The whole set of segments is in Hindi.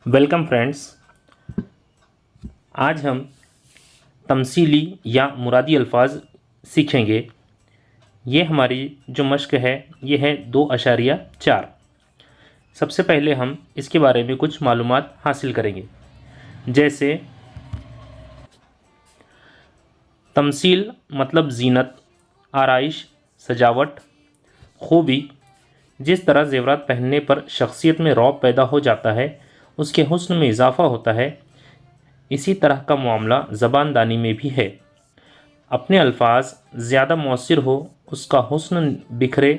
Welcome friends. आज हम तमसीली या मुरादी अल्फाज सीखेंगे। ये हमारी जो मश्क है ये है 2.4। सबसे पहले हम इसके बारे में कुछ मालूमात हासिल करेंगे। जैसे तमसील मतलब ज़ीनत, आराइश, सजावट, खूबी। जिस तरह ज़ेवरात पहनने पर शख्सियत में रौब पैदा हो जाता है, उसके हुस्न में इजाफ़ा होता है, इसी तरह का मामला ज़बानदानी में भी है। अपने अल्फाज ज़्यादा मौसर हो, उसका हुस्न बिखरे,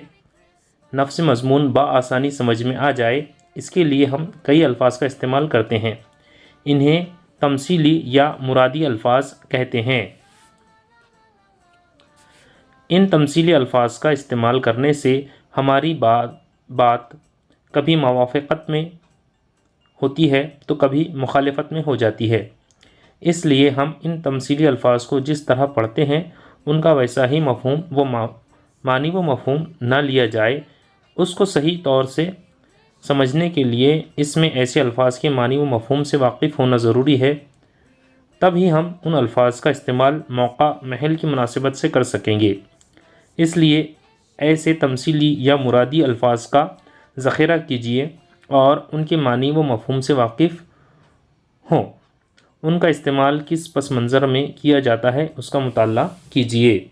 नफ्स मज़मून बआसानी समझ में आ जाए, इसके लिए हम कई अल्फाज का इस्तेमाल करते हैं। इन्हें तमसीली या मुरादी अल्फाज कहते हैं। इन तमसीली अल्फाज का इस्तेमाल करने से हमारी बात कभी मुवाफ़क़त में होती है तो कभी मुखालिफत में हो जाती है। इसलिए हम इन तमसीली अल्फाज को जिस तरह पढ़ते हैं उनका वैसा ही मफ़हूम मानी व मफ़हूम ना लिया जाए। उसको सही तौर से समझने के लिए इसमें ऐसे अल्फाज के मानी व मफ़हूम से वाकिफ़ होना ज़रूरी है। तभी हम उन अल्फाज का इस्तेमाल मौका महल की मुनासिबत से कर सकेंगे। इसलिए ऐसे तमसीली या मुरादी अल्फाज का ज़ख़ीरा कीजिए और उनके मानी व मफ़हूम से वाकिफ़ हों। उनका इस्तेमाल किस पस मंज़र में किया जाता है उसका मुताल्ला कीजिए।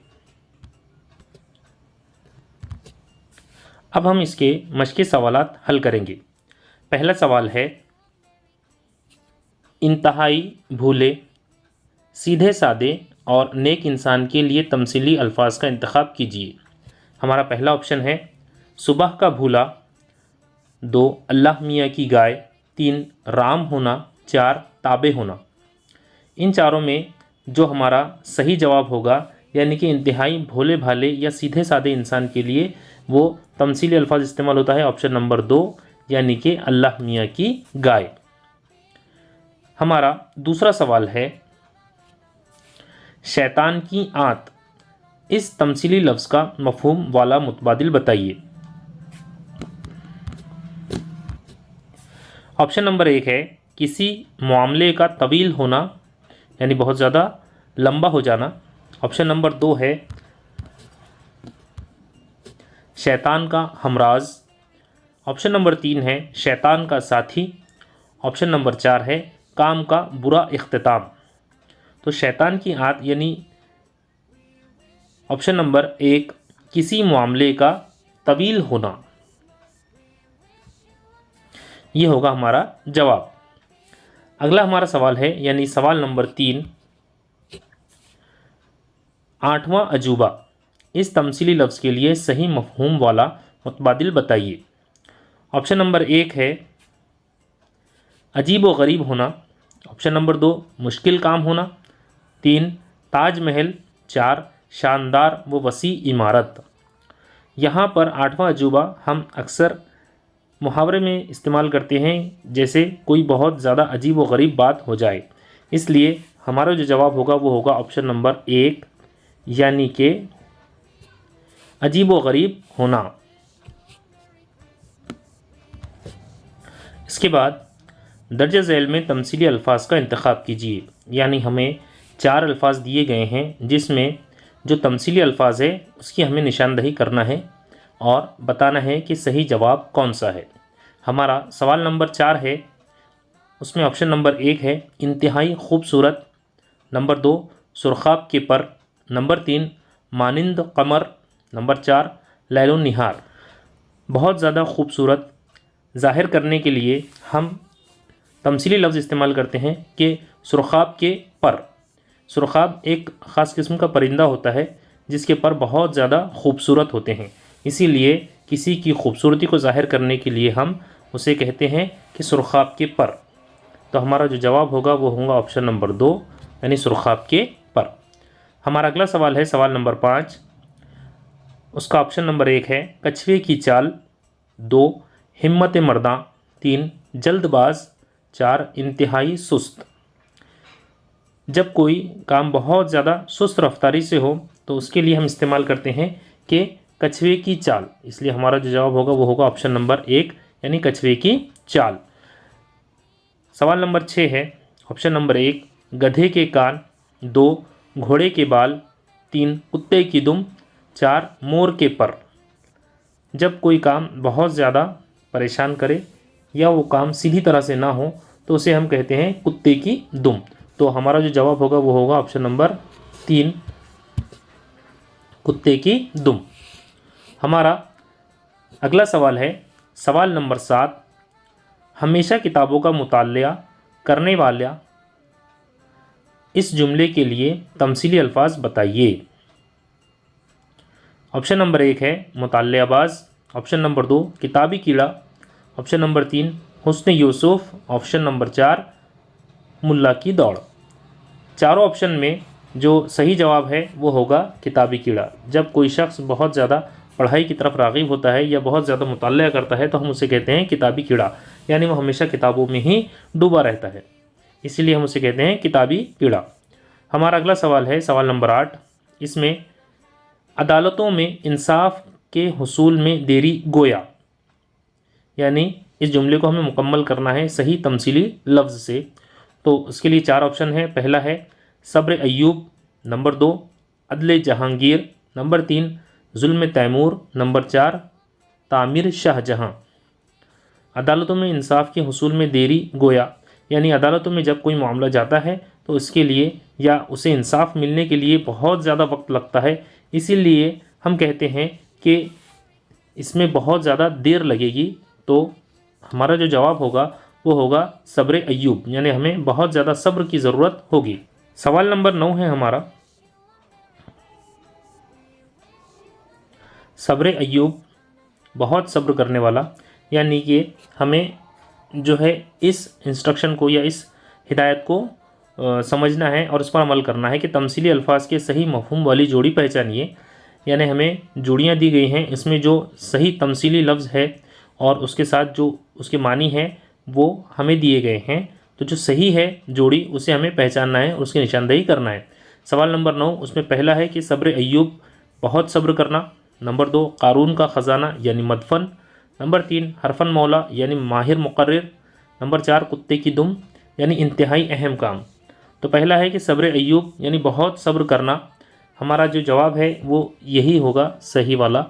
अब हम इसके मश्क़ी सवालात हल करेंगे। पहला सवाल है, इंतहाई भूले, सीधे सादे और नेक इंसान के लिए तमसीली अल्फाज का इंतखाब कीजिए। हमारा पहला ऑप्शन है सुबह का भूला, 2 अल्लाह मियाँ की गाय, 3 राम होना, 4 ताबे होना। इन चारों में जो हमारा सही जवाब होगा, यानी कि इंतहाई भोले भाले या सीधे सादे इंसान के लिए वो तमसीली अल्फाज इस्तेमाल होता है ऑप्शन नंबर 2, यानी कि अल्लाह मियाँ की गाय। हमारा दूसरा सवाल है, शैतान की आंत, इस तमसीली लफ्ज़ का मफ़हूम वाला मुतबादिल बताइए। ऑप्शन नंबर 1 है किसी मामले का तवील होना, यानी बहुत ज़्यादा लंबा हो जाना। ऑप्शन नंबर 2 है शैतान का हमराज। ऑप्शन नंबर 3 है शैतान का साथी। ऑप्शन नंबर 4 है काम का बुरा इख्तिताम। तो शैतान की आंत यानी ऑप्शन नंबर 1 किसी मामले का तवील होना, ये होगा हमारा जवाब। अगला हमारा सवाल है, यानी सवाल नंबर 3, 8वां अजूबा, इस तमसीली लफ्ज़ के लिए सही मफ़हूम वाला मुतबादिल बताइए। ऑप्शन नंबर 1 है अजीब व गरीब होना। ऑप्शन नंबर 2 मुश्किल काम होना। 3 ताजमहल। 4 शानदार व वसी इमारत। यहाँ पर 8वां अजूबा हम अक्सर मुहावरे में इस्तेमाल करते हैं, जैसे कोई बहुत ज़्यादा अजीब व गरीब बात हो जाए। इसलिए हमारा जो जवाब होगा वो होगा ऑप्शन नंबर 1, यानी कि अजीब व गरीब होना। इसके बाद दर्ज झैल में तमसीली अल्फाज का इंतखाब कीजिए। यानी हमें 4 अल्फाज दिए गए हैं, जिसमें जो तमसीली अल्फाज है उसकी हमें निशानदही करना है और बताना है कि सही जवाब कौन सा है। हमारा सवाल नंबर 4 है, उसमें ऑप्शन नंबर 1 है इंतहाई खूबसूरत। नंबर 2 सुरखाब के पर। नंबर 3 मानिंद कमर। नंबर 4 लैलुन निहार। बहुत ज़्यादा खूबसूरत ज़ाहिर करने के लिए हम तमसीली लफ्ज़ इस्तेमाल करते हैं कि सुरखाब के पर। सुरखाब एक ख़ास किस्म का परिंदा होता है जिसके पर बहुत ज़्यादा खूबसूरत होते हैं, इसीलिए किसी की खूबसूरती को ज़ाहिर करने के लिए हम उसे कहते हैं कि सुरखाब के पर। तो हमारा जो जवाब होगा वो होगा ऑप्शन नंबर 2, यानी सुरखाब के पर। हमारा अगला सवाल है सवाल नंबर 5, उसका ऑप्शन नंबर 1 है कछुए की चाल। 2 हिम्मत मर्दां। 3 जल्दबाज। 4 इंतहाई सुस्त। जब कोई काम बहुत ज़्यादा सुस्त रफ्तारी से हो तो उसके लिए हम इस्तेमाल करते हैं कि कछुए की चाल। इसलिए हमारा जो जवाब होगा वो होगा ऑप्शन नंबर 1, यानी कछुए की चाल। सवाल नंबर 6 है, ऑप्शन नंबर 1 गधे के कान, 2 घोड़े के बाल, 3 कुत्ते की दुम, 4 मोर के पर। जब कोई काम बहुत ज़्यादा परेशान करे या वो काम सीधी तरह से ना हो तो उसे हम कहते हैं कुत्ते की दुम। तो हमारा जो जवाब होगा वो होगा ऑप्शन नंबर 3 कुत्ते की दुम। हमारा अगला सवाल है सवाल नंबर 7, हमेशा किताबों का मुतालिया करने वाला इस जुमले के लिए तमसीली अल्फाज बताइए। ऑप्शन नंबर 1 है मुतालियाबाज, ऑप्शन नंबर 2 किताबी कीड़ा, ऑप्शन नंबर 3 हुस्न यूसुफ, ऑप्शन नंबर 4 मुल्ला की दौड़। चारों ऑप्शन में जो सही जवाब है वो होगा किताबी कीड़ा। जब कोई शख्स बहुत ज़्यादा पढ़ाई की तरफ राग़िब होता है या बहुत ज़्यादा मुतालिया करता है तो हम उसे कहते हैं किताबी कीड़ा, यानी वो हमेशा किताबों में ही डूबा रहता है, इसीलिए हम उसे कहते हैं किताबी कीड़ा। हमारा अगला सवाल है सवाल नंबर 8, इसमें अदालतों में इंसाफ के हुसूल में देरी गोया, यानी इस जुमले को हमें मुकम्मल करना है सही तमसीली लफ्ज़ से। तो उसके लिए 4 ऑप्शन है। पहला है सब्र अय्यूब, नंबर 2 अदले जहांगीर, नंबर 3 जुल्म तैमूर, नंबर 4 तामीर शाहजहां। अदालतों में इंसाफ के हुसूल में देरी गोया, यानी अदालतों में जब कोई मामला जाता है तो इसके लिए या उसे इंसाफ मिलने के लिए बहुत ज़्यादा वक्त लगता है, इसीलिए हम कहते हैं कि इसमें बहुत ज़्यादा देर लगेगी। तो हमारा जो जवाब होगा वो होगा सब्र अय्यूब, यानी हमें बहुत ज़्यादा सब्र की ज़रूरत होगी। सवाल नंबर 9 है हमारा, सब्र अय्यूब बहुत सब्र करने वाला, यानी कि हमें जो है इस इंस्ट्रक्शन को या इस हिदायत को समझना है और इस पर अमल करना है कि तमसीली अल्फाज के सही मफ़हूम वाली जोड़ी पहचानिए। यानी हमें जोड़ियाँ दी गई हैं, इसमें जो सही तमसीली लफ्ज़ है और उसके साथ जो उसके मानी हैं वो हमें दिए गए हैं। तो जो सही है जोड़ी उसे हमें पहचानना है और उसकी निशानदेही करना है। सवाल नंबर 9, उसमें पहला है कि सब्र अय्यूब बहुत सब्र करना, नंबर 2 कारून का ख़जाना यानी मदफन, नंबर 3 हरफन मौला यानी माहिर मुकर्रिर, नंबर 4 कुत्ते की दुम यानी इंतहाई अहम काम। तो पहला है कि सब्र अय्यूब यानी बहुत सब्र करना, हमारा जो जवाब है वो यही होगा सही वाला।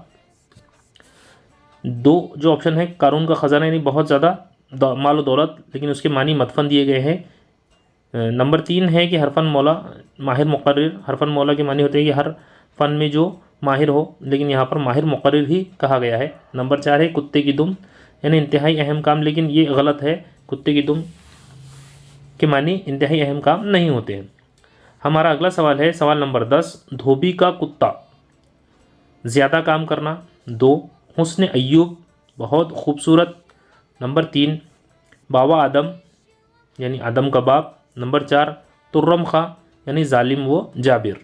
2 जो ऑप्शन है कारून का ख़जाना यानी बहुत ज़्यादा माल व दौलत, लेकिन उसके मानी मदफन दिए गए हैं। नंबर 3 है कि हरफन मौला माहिर मुकर्रिर, हरफन मौला के मानी होते हैं कि हर फ़न में जो माहिर हो, लेकिन यहाँ पर माहिर मुकर्रिर ही कहा गया है। नंबर 4 है कुत्ते की दुम यानी इंतहाई अहम काम, लेकिन ये गलत है, कुत्ते की दुम के मानी इंतहाई अहम काम नहीं होते हैं। हमारा अगला सवाल है सवाल नंबर 10, धोबी का कुत्ता ज़्यादा काम करना, 2 हुस्न अय्यूब बहुत खूबसूरत, नंबर 3 बाबा आदम यानी आदम का बाप, नंबर 4 तुर्रम खां यानी जालिम व जाबिर।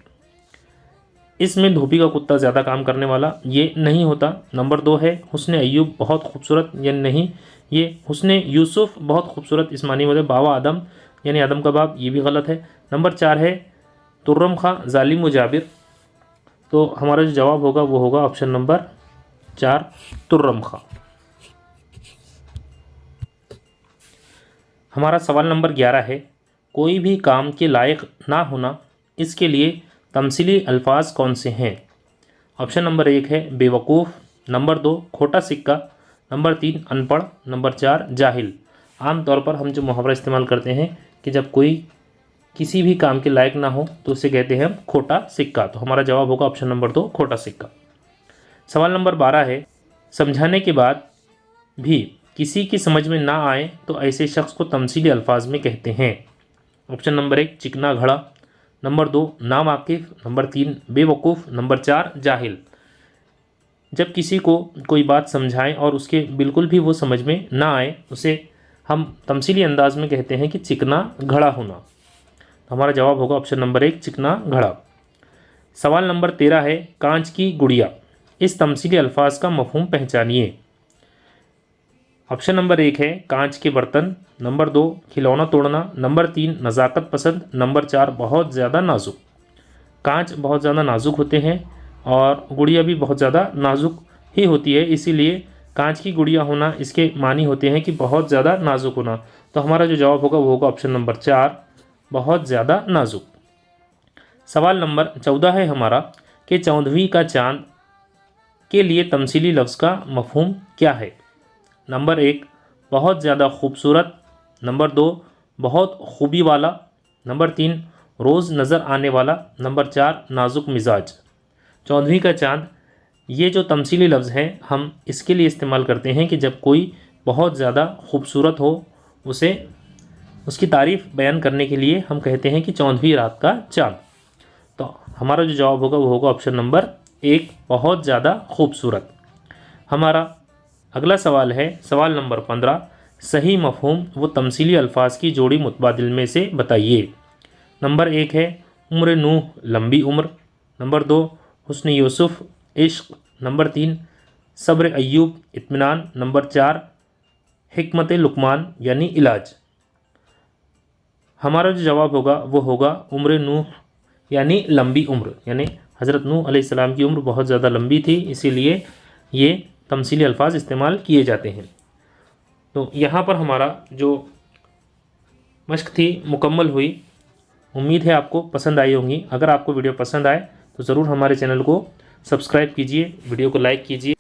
इसमें धोबी का कुत्ता ज़्यादा काम करने वाला ये नहीं होता। नंबर 2 है हुस्न अय्यूब बहुत खूबसूरत, यानी नहीं, ये हुस्न यूसुफ बहुत खूबसूरत इस मानी में बाबा आदम यानी आदम का बाप, ये भी गलत है। नंबर 4 है तुर्रम खां जालिम व जाबिर। तो हमारा जो जवाब होगा वो होगा ऑप्शन नंबर 4 तुर्रम खां। हमारा सवाल नंबर 11 है, कोई भी काम के लायक ना होना, इसके लिए तमसीली अल्फाज कौन से हैं। ऑप्शन नंबर 1 है बेवकूफ़, नंबर 2 खोटा सिक्का, नंबर 3 अनपढ़, नंबर 4 जाहिल। आम तौर पर हम जो मुहावरा इस्तेमाल करते हैं कि जब कोई किसी भी काम के लायक ना हो तो उसे कहते हैं हम खोटा सिक्का। तो हमारा जवाब होगा ऑप्शन नंबर 2 खोटा सिक्का। सवाल नंबर 12 है, समझाने के बाद भी किसी की समझ में ना आए तो ऐसे शख्स को तमसीली अल्फाज में कहते हैं। ऑप्शन नंबर 1 चिकना घड़ा, नंबर 2 नावाकिफ़, नंबर 3 बेवकूफ़, नंबर 4 जाहिल। जब किसी को कोई बात समझाएं और उसके बिल्कुल भी वो समझ में ना आए उसे हम तमसीली अंदाज में कहते हैं कि चिकना घड़ा होना। हमारा जवाब होगा ऑप्शन नंबर 1 चिकना घड़ा। सवाल नंबर 13 है, कांच की गुड़िया, इस तमसीली अल्फाज का मफहूम पहचानिए। ऑप्शन नंबर 1 है कांच के बर्तन, नंबर 2 खिलौना तोड़ना, नंबर 3 नज़ाकत पसंद, नंबर 4 बहुत ज़्यादा नाजुक। कांच बहुत ज़्यादा नाजुक होते हैं और गुड़िया भी बहुत ज़्यादा नाजुक ही होती है, इसीलिए कांच की गुड़िया होना इसके मानी होते हैं कि बहुत ज़्यादा नाजुक होना। तो हमारा जो जवाब होगा वो होगा ऑप्शन नंबर 4, बहुत ज़्यादा नाजुक। सवाल नंबर 14 है हमारा कि 14वीं का चांद के लिए तमसीली लफ्ज़ का मफ़हूम क्या है। नंबर 1, बहुत ज़्यादा खूबसूरत। नंबर 2, बहुत खूबी वाला। नंबर 3, रोज़ नज़र आने वाला। नंबर 4, नाजुक मिजाज। 14वीं का चांद, ये जो तमसीली लफ्ज़ है हम इसके लिए इस्तेमाल करते हैं कि जब कोई बहुत ज़्यादा खूबसूरत हो, उसे उसकी तारीफ़ बयान करने के लिए हम कहते हैं कि 14वीं रात का चाँद। तो हमारा जो जवाब होगा वो होगा ऑप्शन नंबर 1, बहुत ज़्यादा खूबसूरत। हमारा अगला सवाल है सवाल नंबर 15, सही मफ़हूम व तमसीली अल्फाज की जोड़ी मुतबादिल में से बताइए। नंबर 1 है उम्र नूह, लंबी उम्र। नंबर 2, हुस्न यूसुफ, इश्क। नंबर 3, सब्र अय्यूब, इत्मीनान। नंबर 4, हिकमत लुकमान यानी इलाज। हमारा जो जवाब होगा वो होगा उम्र नूह यानी लंबी उम्र, यानी हज़रत नूह अलैहिस्सलाम की उम्र बहुत ज़्यादा लंबी थी, इसीलिए ये तमसीली अल्फाज इस्तेमाल किए जाते हैं। तो यहाँ पर हमारा जो मश्क थी मुकम्मल हुई। उम्मीद है आपको पसंद आई होंगी। अगर आपको वीडियो पसंद आए तो ज़रूर हमारे चैनल को सब्सक्राइब कीजिए, वीडियो को लाइक कीजिए।